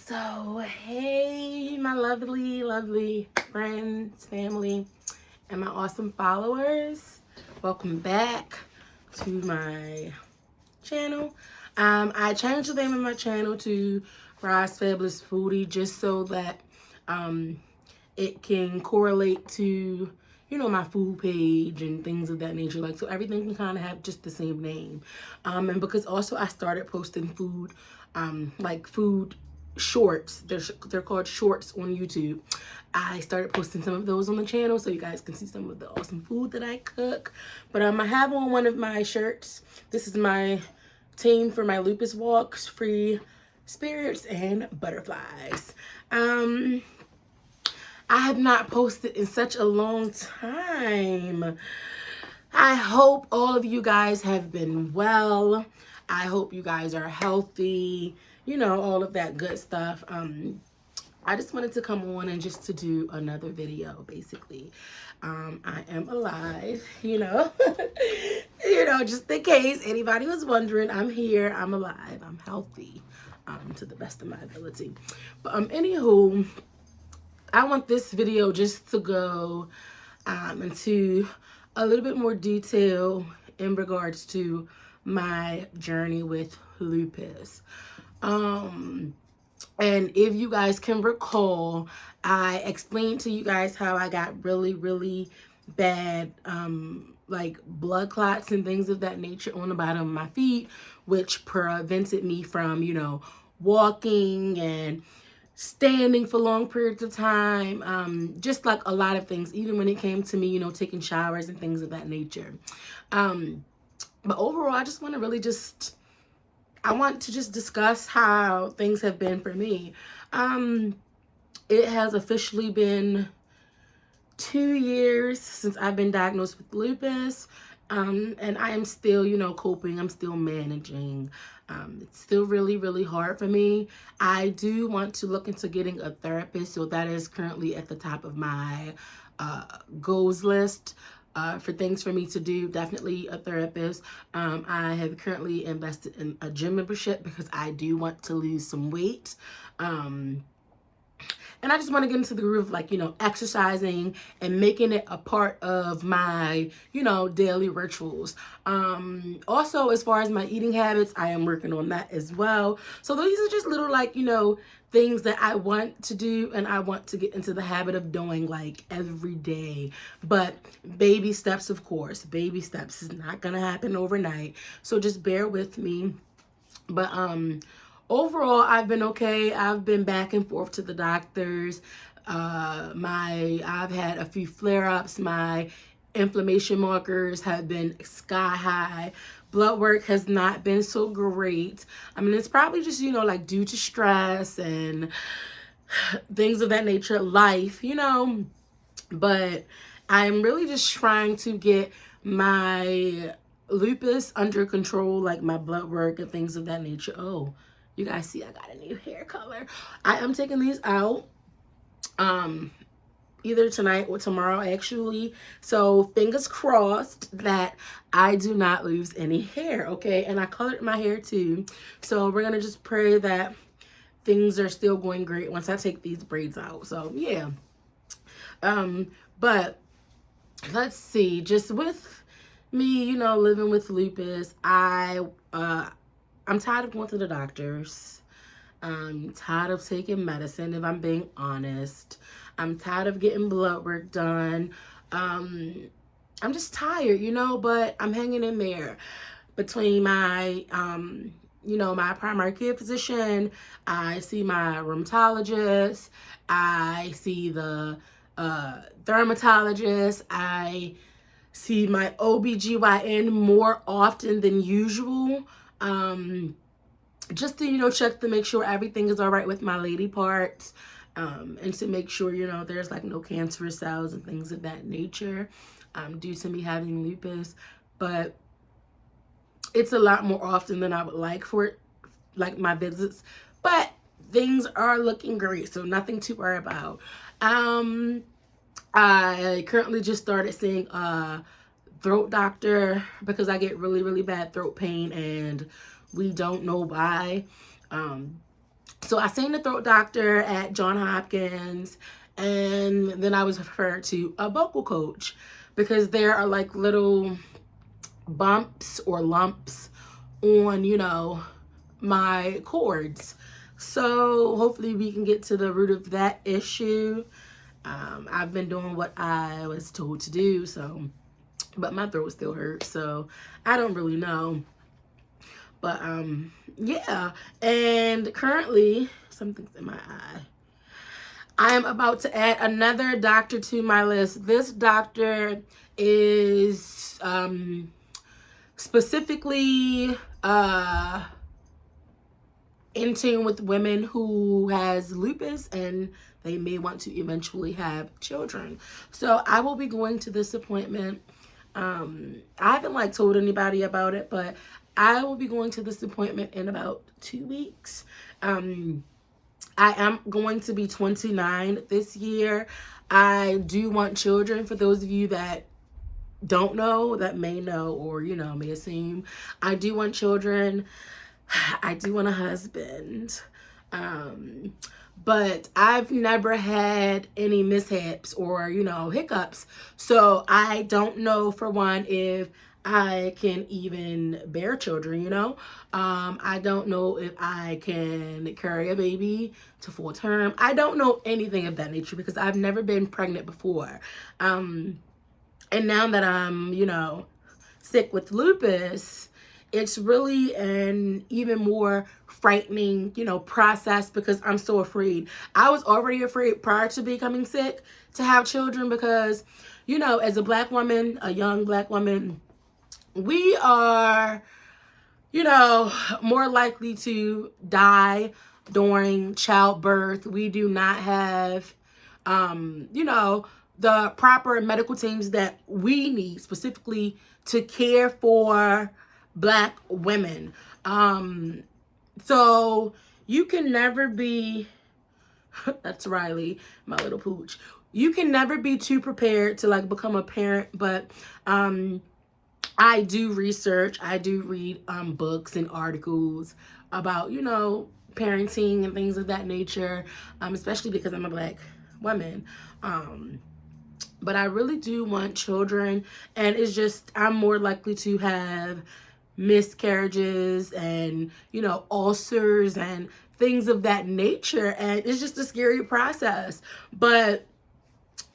So, hey, my lovely, lovely friends, family, and my awesome followers. Welcome back to my channel. I changed the name of my channel to Rise Fabulous Foodie just so that it can correlate to, my food page and things of that nature. Like, so everything can kind of have just the same name. And because also I started posting food, like food shorts. They're called shorts on YouTube. I started posting some of those on the channel so you guys can see some of the awesome food that I cook. But I have on one of my shirts. This is my team for my lupus walks, free spirits and butterflies. I have not posted in such a long time. I hope all of you guys have been well. I hope you guys are healthy, all of that good stuff. I just wanted to come on and just to do another video, basically. I am alive, just in case anybody was wondering, I'm here, I'm alive, I'm healthy, to the best of my ability. But anywho, I want this video just to go into a little bit more detail in regards to my journey with lupus. And if you guys can recall, I explained to you guys how I got really, really bad, like blood clots and things of that nature on the bottom of my feet, which prevented me from, walking and standing for long periods of time, just like a lot of things, even when it came to me, taking showers and things of that nature. But overall, I just want to really I want to just discuss how things have been for me. It has officially been 2 years since I've been diagnosed with lupus. And I am still, coping. I'm still managing. It's still really, really hard for me. I do want to look into getting a therapist. So that is currently at the top of my goals list. For things for me to do, definitely a therapist. I have currently invested in a gym membership because I do want to lose some weight. And I just want to get into the groove of exercising and making it a part of my, daily rituals. Also, as far as my eating habits, I am working on that as well. So these are just little things that I want to do and I want to get into the habit of doing every day. But baby steps, of course. Baby steps is not going to happen overnight. So just bear with me. But overall, I've been okay. I've been back and forth to the doctors. I've had a few flare-ups. My inflammation markers have been sky high. Blood work has not been so great. I mean, it's probably just, due to stress and things of that nature, life, But I'm really just trying to get my lupus under control, like my blood work and things of that nature. Oh, you guys see I got a new hair color. I am taking these out either tonight or tomorrow, actually. So fingers crossed that I do not lose any hair, okay? And I colored my hair too. So we're gonna just pray that things are still going great once I take these braids out. So yeah. But let's see, just with me, living with lupus, I'm tired of going to the doctors. I'm tired of taking medicine, if I'm being honest. I'm tired of getting blood work done. I'm just tired, but I'm hanging in there between my, my primary care physician. I see my rheumatologist. I see the dermatologist. I see my OBGYN more often than usual. Just to, check to make sure everything is all right with my lady parts. And to make sure, there's no cancerous cells and things of that nature due to me having lupus. But it's a lot more often than I would like for it, my visits. But things are looking great, so nothing to worry about. I currently just started seeing a throat doctor because I get really, really bad throat pain and we don't know why. So I seen the throat doctor at Johns Hopkins, and then I was referred to a vocal coach because there are like little bumps or lumps on, you know, my cords. So hopefully we can get to the root of that issue. I've been doing what I was told to do, but my throat still hurts, so I don't really know. But yeah, and currently something's in my eye. I am about to add another doctor to my list. This doctor is specifically in tune with women who has lupus and they may want to eventually have children. So I will be going to this appointment. I haven't like told anybody about it, but I will be going to this appointment in about 2 weeks. I am going to be 29 this year. I do want children. For those of you that don't know, that may know, or, you know, may assume, I do want children. I do want a husband. But I've never had any mishaps or, you know, hiccups. So I don't know, for one, if I can even bear children, you know. I don't know if I can carry a baby to full term. I don't know anything of that nature because I've never been pregnant before. And now that I'm, you know, sick with lupus, it's really an even more frightening, you know, process because I'm so afraid. I was already afraid prior to becoming sick to have children because, you know, as a Black woman, a young Black woman, we are, you know, more likely to die during childbirth. We do not have, you know, the proper medical teams that we need specifically to care for Black women. So you can never be, that's Riley, my little pooch. You can never be too prepared to like become a parent, but I do research, I do read books and articles about, you know, parenting and things of that nature, especially because I'm a Black woman. But I really do want children, and it's just I'm more likely to have miscarriages and, you know, ulcers and things of that nature, and it's just a scary process. But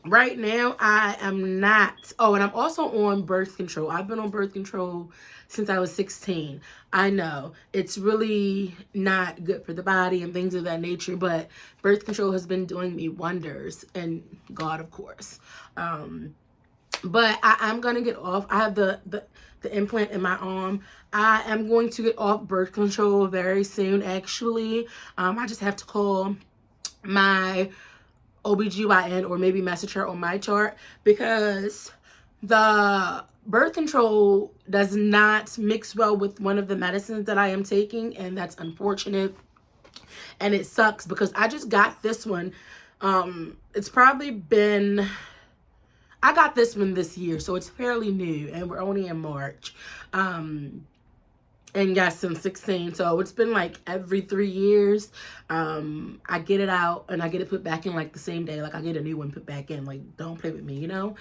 right now I am not. Oh, and I'm also on birth control. I've been on birth control since I was 16. I know it's really not good for the body and things of that nature, but birth control has been doing me wonders, and God, of course. But I'm gonna get off. I have the implant in my arm. I am going to get off birth control very soon, actually. I just have to call my OBGYN or maybe message her on my chart because the birth control does not mix well with one of the medicines that I am taking, and that's unfortunate. And it sucks because I just got this one. It's probably been, I got this one this year, so it's fairly new, and we're only in March. And yes, since 16, so it's been like every 3 years. I get it out and I get it put back in like the same day. Like I get a new one put back in. Like, don't play with me, you know.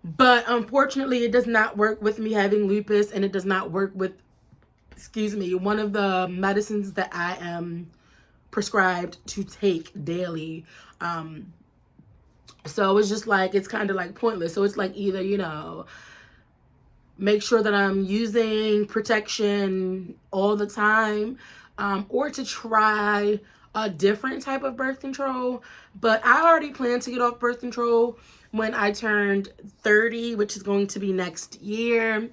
But unfortunately, it does not work with me having lupus, and it does not work with, excuse me, one of the medicines that I am prescribed to take daily. So it's just like, it's kind of like pointless. So it's like either, you know, make sure that I'm using protection all the time, or to try a different type of birth control. But I already plan to get off birth control when I turned 30, which is going to be next year.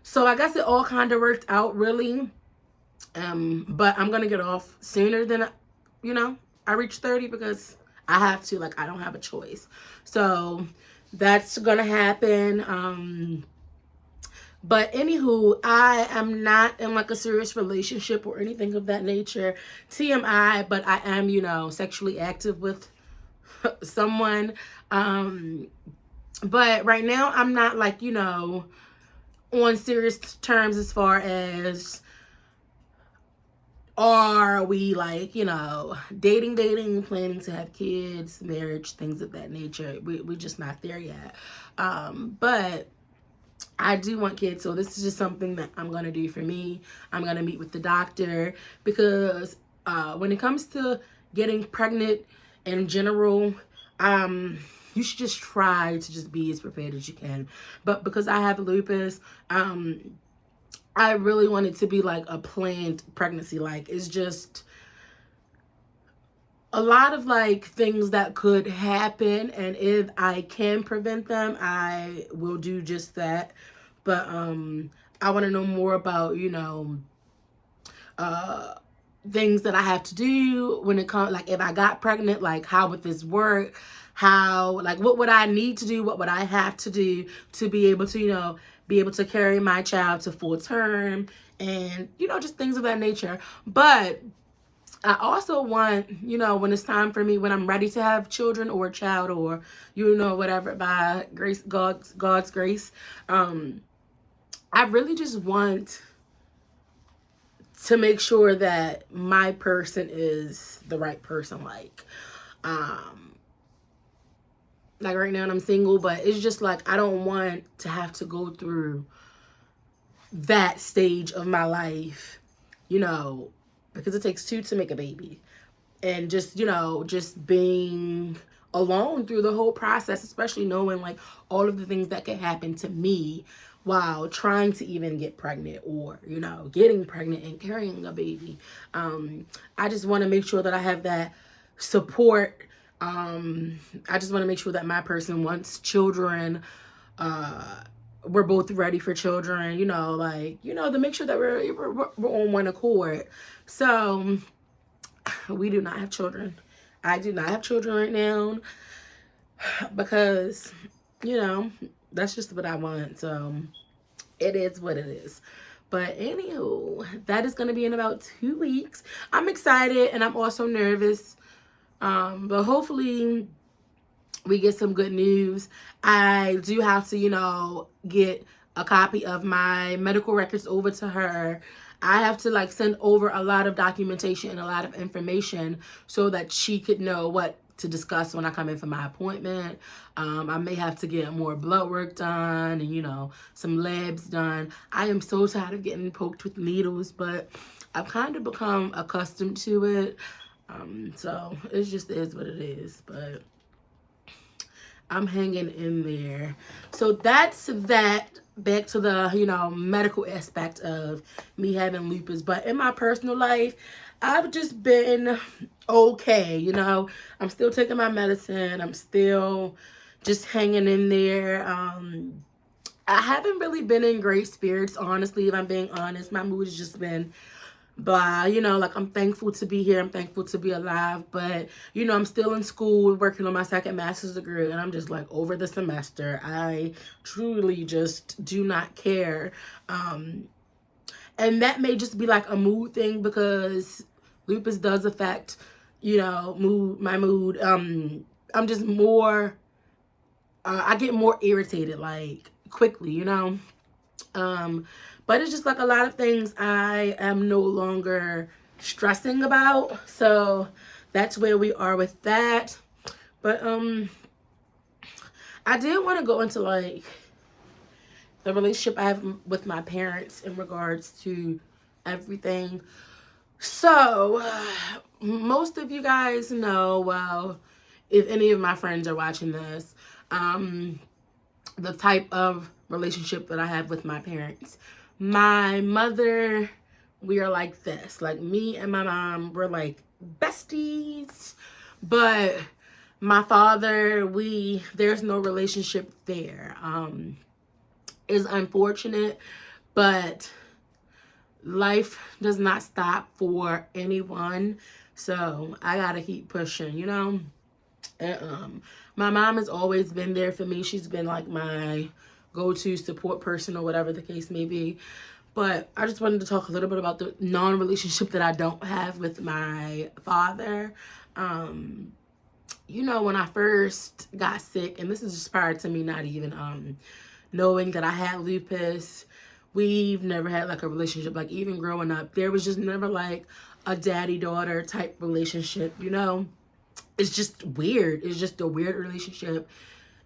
So I guess it all kind of worked out, really. But I'm going to get off sooner than, you know, I reach 30 because I have to. Like, I don't have a choice. So that's going to happen. But anywho, I am not in like a serious relationship or anything of that nature. TMI, but I am, you know, sexually active with someone. But right now I'm not like, you know, on serious terms as far as are we like, you know, dating, planning to have kids, marriage, things of that nature. We're just not there yet. But I do want kids, so this is just something that I'm going to do for me. I'm going to meet with the doctor because when it comes to getting pregnant in general, you should just try to just be as prepared as you can. But because I have lupus, I really want it to be like a planned pregnancy. Like, it's just a lot of like things that could happen, and if I can prevent them, I will do just that. But I want to know more about, you know, things that I have to do when it comes, like if I got pregnant, like how would this work, how, like what would I need to do, what would I have to do to be able to, you know, be able to carry my child to full term, and, you know, just things of that nature. But I also want, you know, when it's time for me, when I'm ready to have children or a child, or, you know, whatever, by grace, God's grace, I really just want to make sure that my person is the right person. Like right now I'm single, but it's just like I don't want to have to go through that stage of my life, you know, because it takes two to make a baby. And just, you know, just being alone through the whole process, especially knowing like all of the things that could happen to me while trying to even get pregnant, or, you know, getting pregnant and carrying a baby. I just want to make sure that I have that support. I just want to make sure that my person wants children. We're both ready for children, you know, like, you know, to make sure that we're on one accord. So we do not have children. I do not have children right now because, you know, that's just what I want. So it is what it is. But anywho, that is going to be in about 2 weeks. I'm excited and I'm also nervous. But hopefully we get some good news. I do have to, you know, get a copy of my medical records over to her. I have to like send over a lot of documentation and a lot of information so that she could know what to discuss when I come in for my appointment. I may have to get more blood work done and, you know, some labs done. I am so tired of getting poked with needles, but I've kind of become accustomed to it. So it just is what it is, but I'm hanging in there. So that's that. Back to the, you know, medical aspect of me having lupus. But in my personal life, I've just been okay, you know. I'm still taking my medicine. I'm still just hanging in there. I haven't really been in great spirits, honestly, if I'm being honest. My mood has just been blah, you know, like I'm thankful to be here. I'm thankful to be alive. But, you know, I'm still in school working on my second master's degree. And I'm just like over the semester. I truly just do not care. And that may just be like a mood thing because lupus does affect, you know, my mood. I'm just more, I get more irritated like quickly, you know. But it's just like a lot of things I am no longer stressing about. So that's where we are with that. But I did want to go into like the relationship I have with my parents in regards to everything. So most of you guys know, well, if any of my friends are watching this, the type of relationship that I have with my parents. My mother, we are like this. Like me and my mom, we're like besties. But my father, there's no relationship there. It's unfortunate, but life does not stop for anyone. So I gotta keep pushing, you know. And my mom has always been there for me. She's been like my go-to support person or whatever the case may be. But I just wanted to talk a little bit about the non-relationship that I don't have with my father. You know, when I first got sick, and this is just prior to me not even knowing that I had lupus, we've never had like a relationship. Like even growing up, there was just never like a daddy-daughter type relationship, you know? It's just weird. It's just a weird relationship.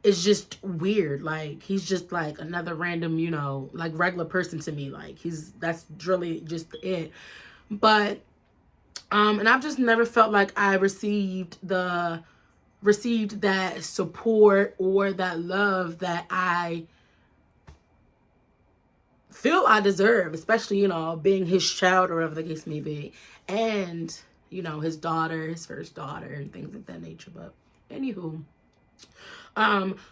It's just weird. Like, he's just like another random, you know, like regular person to me. Like, that's really just it. But and I've just never felt like I received that support or that love that I feel I deserve, especially, you know, being his child or whatever the case may be. And, you know, his daughter, his first daughter, and things of that nature. But anywho.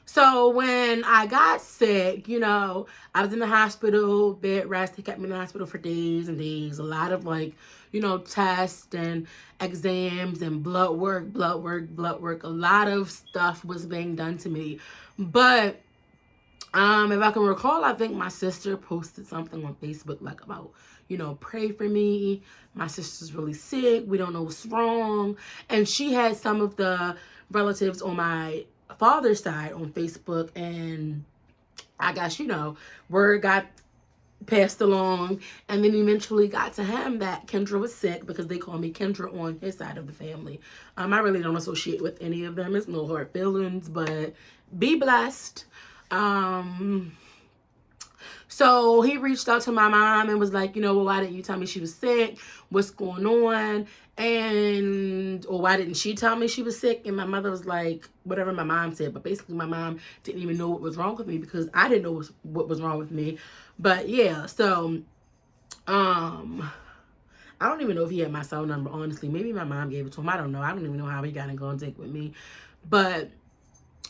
So when I got sick, you know, I was in the hospital, bed rest. They kept me in the hospital for days and days. A lot of, like, you know, tests and exams and blood work. A lot of stuff was being done to me. But if I can recall, I think my sister posted something on Facebook, like, about, you know, pray for me. My sister's really sick. We don't know what's wrong. And she had some of the relatives on my father's side on Facebook, and I guess, you know, word got passed along, and then eventually got to him that Kendra was sick, because they call me Kendra on his side of the family. I really don't associate with any of them. It's no hard feelings, but be blessed. So he reached out to my mom and was like, you know, well, why didn't you tell me she was sick? What's going on? Or why didn't she tell me she was sick? And my mother was like, whatever my mom said. But basically, my mom didn't even know what was wrong with me, because I didn't know what was wrong with me. But yeah, so I don't even know if he had my cell number, honestly. Maybe my mom gave it to him. I don't know. I don't even know how he got in contact with me. But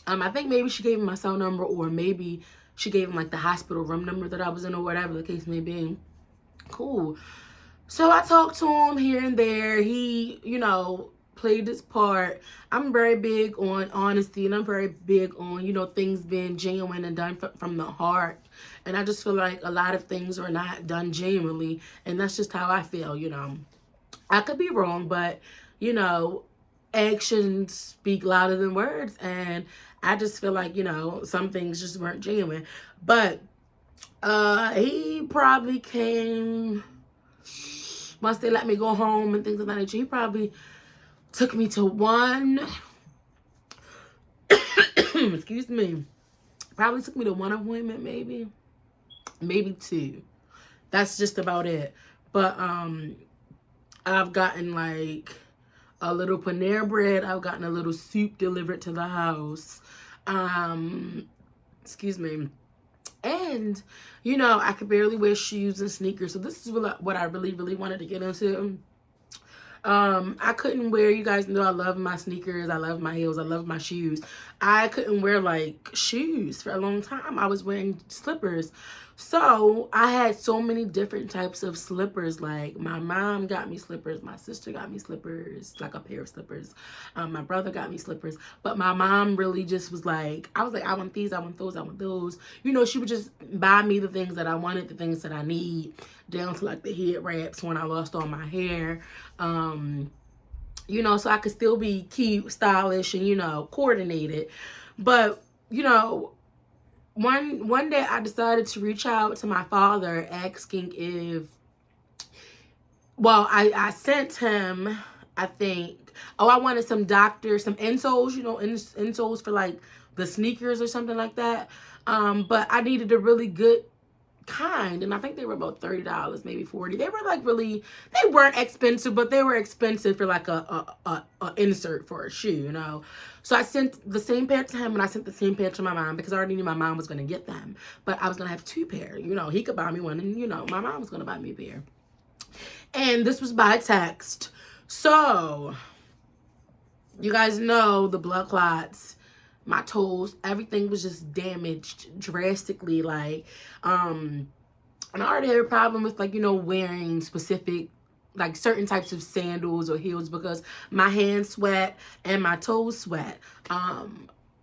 I think maybe she gave him my cell number, or maybe she gave him, like, the hospital room number that I was in, or whatever the case may be. Cool. So I talked to him here and there. He, you know, played his part. I'm very big on honesty, and I'm very big on, you know, things being genuine and done from the heart. And I just feel like a lot of things are not done genuinely, and that's just how I feel, you know. I could be wrong, but, you know, actions speak louder than words, and I just feel like, you know, some things just weren't genuine. But he probably came, once they let me go home and things of that nature, he probably took me to one excuse me, probably took me to one appointment, maybe two. That's just about it. But I've gotten, like, a little Panera bread. I've gotten a little soup delivered to the house. Excuse me. And, you know, I could barely wear shoes and sneakers. So this is what I really, really wanted to get into. I couldn't wear, you guys know I love my sneakers, I love my heels, I love my shoes. I couldn't wear, like, shoes for a long time. I was wearing slippers. So I had so many different types of slippers. Like, my mom got me slippers, my sister got me slippers, like a pair of slippers. My brother got me slippers. But my mom really just was like, I was like, I want these, I want those, I want those. You know, she would just buy me the things that I wanted, the things that I need, down to, like, the head wraps when I lost all my hair. You know, so I could still be cute, stylish, and, you know, coordinated. But, you know, one day I decided to reach out to my father, asking if, well, I sent him, I think, I wanted some insoles, you know, insoles for, like, the sneakers or something like that. But I needed a really good kind, and I think they were about $30, maybe $40. They were, like, really, they weren't expensive, but they were expensive for, like, a insert for a shoe, you know. So I sent the same pair to him, and I sent the same pair to my mom, because I already knew my mom was going to get them. But I was going to have two pair, you know. He could buy me one, and, you know, my mom was going to buy me a pair. And this was by text. So you guys know the blood clots, my toes, everything was just damaged drastically. Like, and I already had a problem with, like, you know, wearing specific, like, certain types of sandals or heels, because my hands sweat and my toes sweat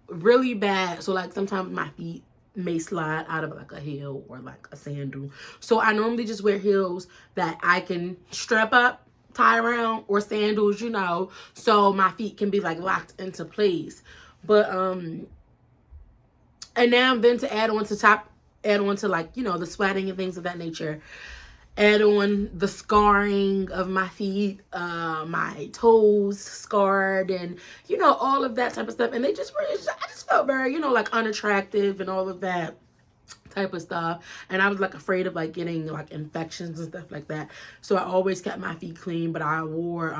really bad. So, like, sometimes my feet may slide out of, like, a heel or, like, a sandal. So I normally just wear heels that I can strap up, tie around, or sandals, you know, so my feet can be, like, locked into place. But and now then to add on to, like, you know, the sweating and things of that nature, add on the scarring of my feet, my toes scarred, and all of that type of stuff. And they just were, I just felt very, like unattractive and all of that type of stuff. And I was like afraid of like getting like infections and stuff like that. So I always kept my feet clean, but I wore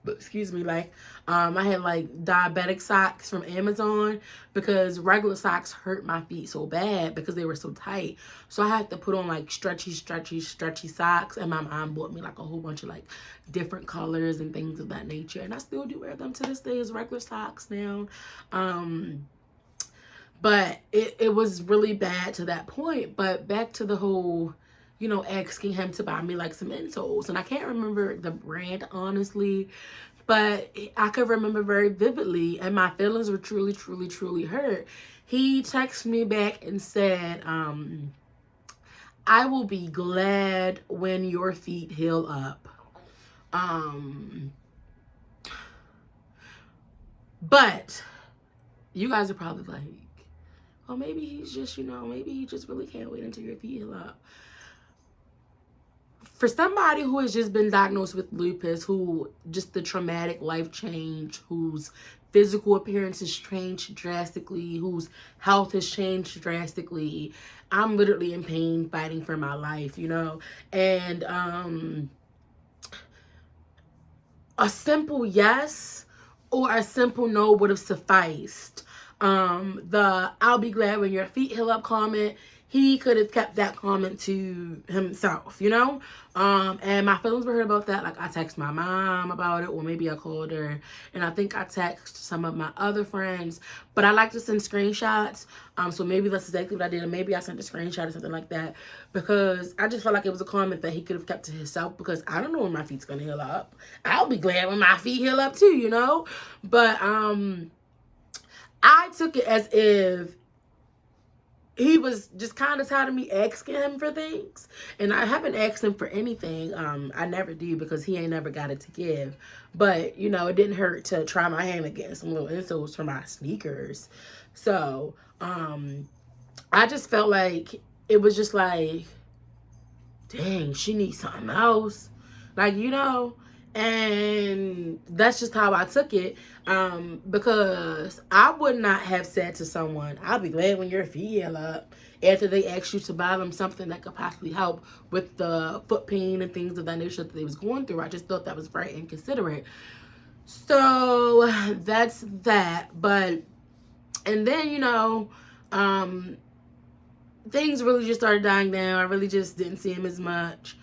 excuse me, like I had like diabetic socks from Amazon because regular socks hurt my feet so bad because they were so tight. So I had to put on like stretchy socks, and my mom bought me like a whole bunch of like different colors and things of that nature, and I still do wear them to this day as regular socks now. But it was really bad to that point. But back to the whole, asking him to buy me like some insoles. And I can't remember the brand, honestly, but I could remember very vividly. And my feelings were truly hurt. He texted me back and said, I will be glad when your feet heal up. But you guys are probably like, well, maybe he's just, maybe he just really can't wait until your feet heal up. For somebody who has just been diagnosed with lupus, who just the traumatic life change, whose physical appearance has changed drastically, whose health has changed drastically, I'm literally in pain fighting for my life, and a simple yes or a simple no would have sufficed. The I'll be glad when your feet heal up comment, he could have kept that comment to himself, and my feelings were hurt about that. Like I texted my mom about it, or maybe I called her, and I think I texted some of my other friends, but I like to send screenshots, so maybe that's exactly what I did, and maybe I sent a screenshot or something like that, because I just felt like it was a comment that he could have kept to himself, because I don't know when my feet's gonna heal up. I'll be glad when my feet heal up too, but I took it as if he was just kind of tired of me asking him for things. And I haven't asked him for anything. I never do, because he ain't never got it to give. But, it didn't hurt to try my hand again. Some little insoles for my sneakers. So, I just felt like it was just like, dang, she needs something else. Like, and that's just how I took it, because I would not have said to someone, I'll be glad when your feet heal up, after they asked you to buy them something that could possibly help with the foot pain and things of that nature that they was going through. I just thought that was very inconsiderate. So that's that. But, and then, things really just started dying down. I really just didn't see him as much.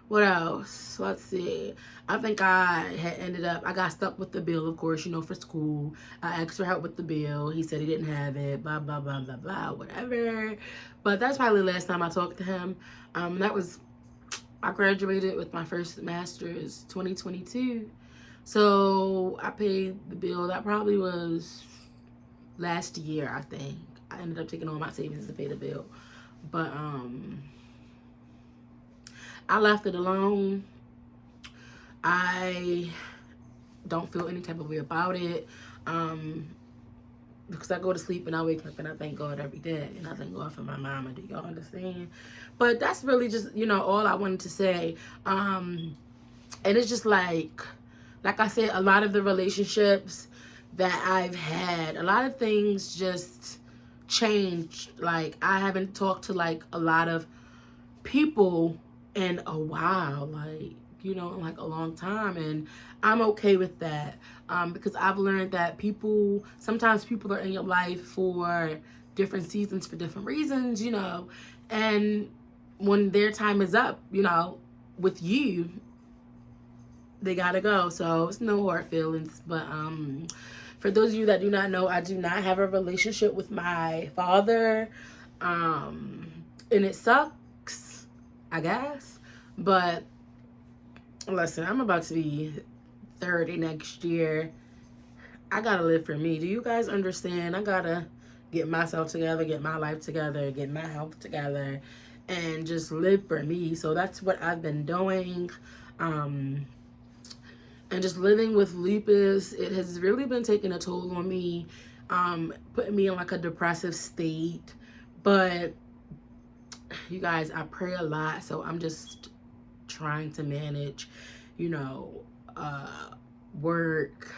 What else? Let's see. I think I got stuck with the bill, of course, for school. I asked for help with the bill. He said he didn't have it, blah, blah, blah, blah, blah, whatever. But that's probably the last time I talked to him. I graduated with my first master's 2022. So I paid the bill. That probably was last year, I think. I ended up taking all my savings to pay the bill. But, I left it alone. I don't feel any type of way about it, because I go to sleep and I wake up and I thank God every day, and I thank God for my mama. Do y'all understand? But that's really just, all I wanted to say. And it's just like I said, a lot of the relationships that I've had, a lot of things just changed. Like, I haven't talked to like a lot of people in a while, like, like a long time, and I'm okay with that, because I've learned that sometimes people are in your life for different seasons, for different reasons, and when their time is up, with you, they gotta go. So it's no hard feelings. But for those of you that do not know, I do not have a relationship with my father, and it sucks, I guess. But listen, I'm about to be 30 next year. I gotta live for me. Do you guys understand? I gotta get myself together, get my life together, get my health together, and just live for me. So that's what I've been doing. And just living with lupus, it has really been taking a toll on me, putting me in like a depressive state. But you guys, I pray a lot, so I'm just trying to manage, you know, work,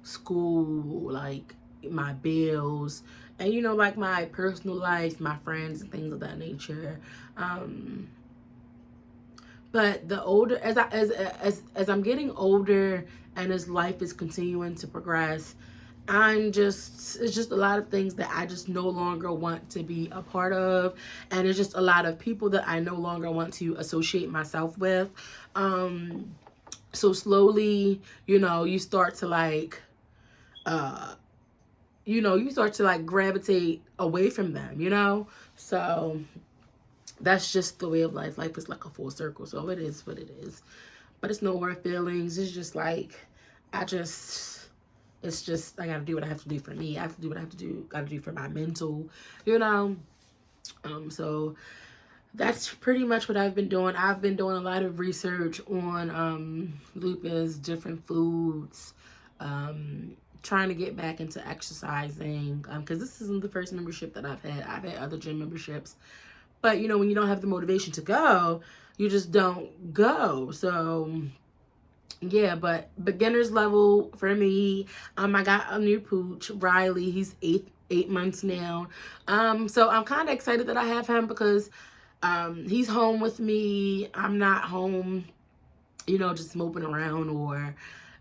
school, like my bills, and you know, like my personal life, my friends and things of that nature. But the older as I'm getting older and as life is continuing to progress, it's just a lot of things that I just no longer want to be a part of, and it's just a lot of people that I no longer want to associate myself with. So slowly, you know, you start to like you start to like gravitate away from them, you know? So that's just the way of life. Life is like a full circle, so it is what it is. But it's no hard feelings. It's just like it's just I gotta do what I have to do for me. I have to do what I have to do. Gotta do for my mental, you know. So that's pretty much what I've been doing. I've been doing a lot of research on lupus, different foods, trying to get back into exercising, because this isn't the first membership that I've had. I've had other gym memberships, but you know, when you don't have the motivation to go, you just don't go. So yeah, but beginner's level for me. I got a new pooch, Riley. He's eight months now. So I'm kind of excited that I have him because he's home with me. I'm not home, you know, just moping around or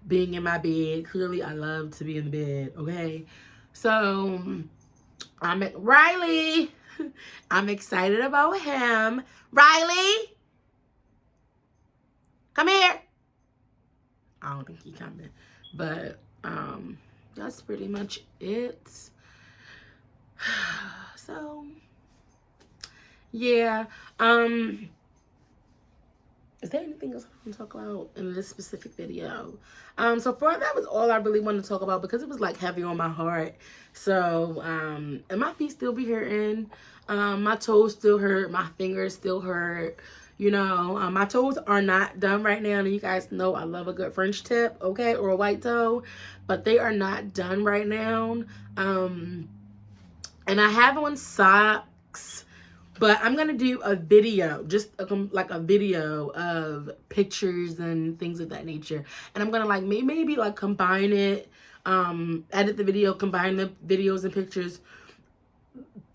being in my bed. Clearly, I love to be in the bed. Okay, so I'm at Riley. I'm excited about him. Riley, come here. I don't think he's coming, but that's pretty much it. So yeah, is there anything else I want to talk about in this specific video? So far that was all I really wanted to talk about because it was like heavy on my heart. So and my feet still be hurting, my toes still hurt, my fingers still hurt. You know, my toes are not done right now. And you guys know I love a good French tip, okay, or a white toe, but they are not done right now. And I have on socks, but I'm going to do a video, just like a video of pictures and things of that nature. And I'm going to like maybe like combine it, edit the video, combine the videos and pictures,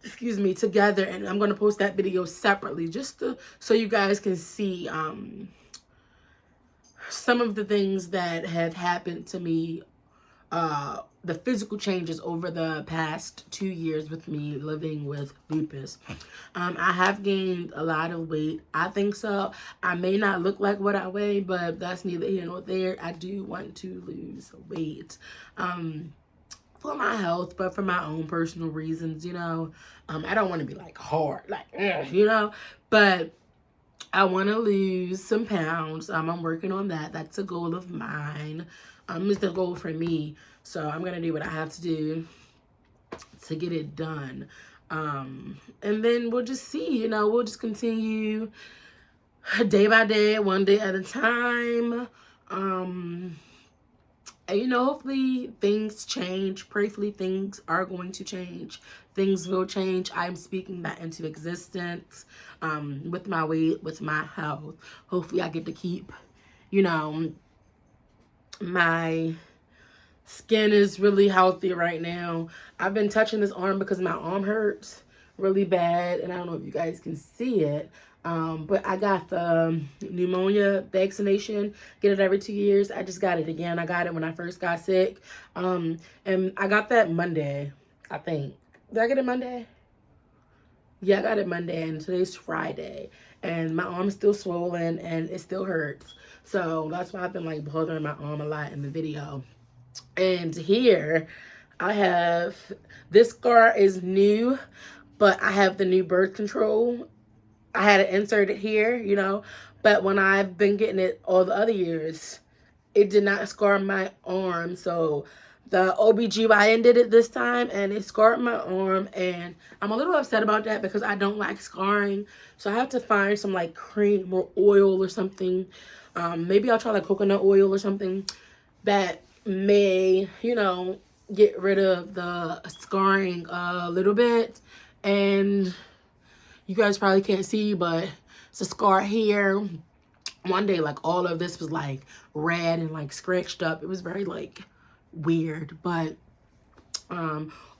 excuse me, together, and I'm going to post that video separately just so you guys can see some of the things that have happened to me, the physical changes over the past 2 years with me living with lupus. I have gained a lot of weight. I think so. I may not look like what I weigh, but that's neither here nor there. I do want to lose weight. For my health, but for my own personal reasons, you know. I don't want to be like hard, like, you know, but I want to lose some pounds. I'm working on that. That's a goal of mine. It's the goal for me. So I'm going to do what I have to do to get it done. And then we'll just see, you know, we'll just continue day by day, one day at a time. And, you know, hopefully things change. Prayerfully, things are going to change. Things will change. I'm speaking that into existence, with my weight, with my health. Hopefully I get to keep, you know, my skin is really healthy right now. I've been touching this arm because my arm hurts really bad, and I don't know if you guys can see it. But I got the pneumonia vaccination. Get it every 2 years. I just got it again. I got it when I first got sick. And I got that Monday, I think. Did I get it Monday? Yeah, I got it Monday, and today's Friday. And my arm's still swollen, and it still hurts. So that's why I've been like bothering my arm a lot in the video. And here I have, this scar is new, but I have the new birth control. I had it inserted here, you know, but when I've been getting it all the other years, it did not scar my arm. So the OBGYN did it this time, and it scarred my arm, and I'm a little upset about that because I don't like scarring. So I have to find some like cream or oil or something. Maybe I'll try like coconut oil or something that may, you know, get rid of the scarring a little bit. And You guys probably can't see, but it's a scar here. One day, like, all of this was like red and like scratched up. It was very like weird, but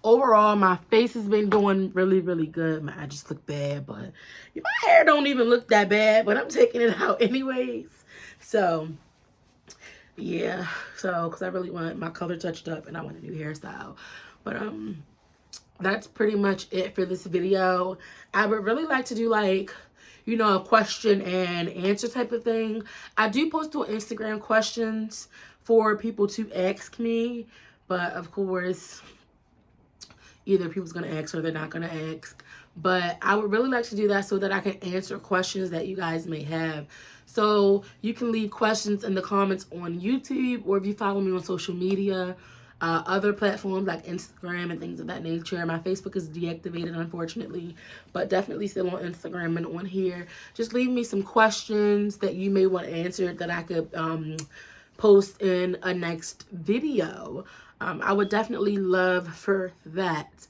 overall my face has been doing really, really good. I just look bad, but my hair don't even look that bad, but I'm taking it out anyways. So yeah, so because I really want my color touched up and I want a new hairstyle. But that's pretty much it for this video. I would really like to do like, you know, a question and answer type of thing. I do post on Instagram questions for people to ask me, but of course either people's gonna ask or they're not gonna ask. But I would really like to do that so that I can answer questions that you guys may have. So you can leave questions in the comments on YouTube, or if you follow me on social media, other platforms like Instagram and things of that nature. My Facebook is deactivated, unfortunately, but definitely still on Instagram and on here. Just leave me some questions that you may want answered that I could post in a next video. I would definitely love for that.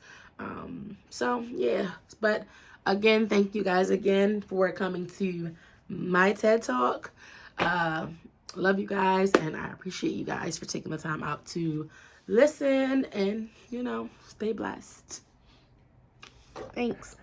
So yeah, but again, thank you guys again for coming to my TED Talk. Love you guys, and I appreciate you guys for taking the time out to listen and, you know, stay blessed. Thanks.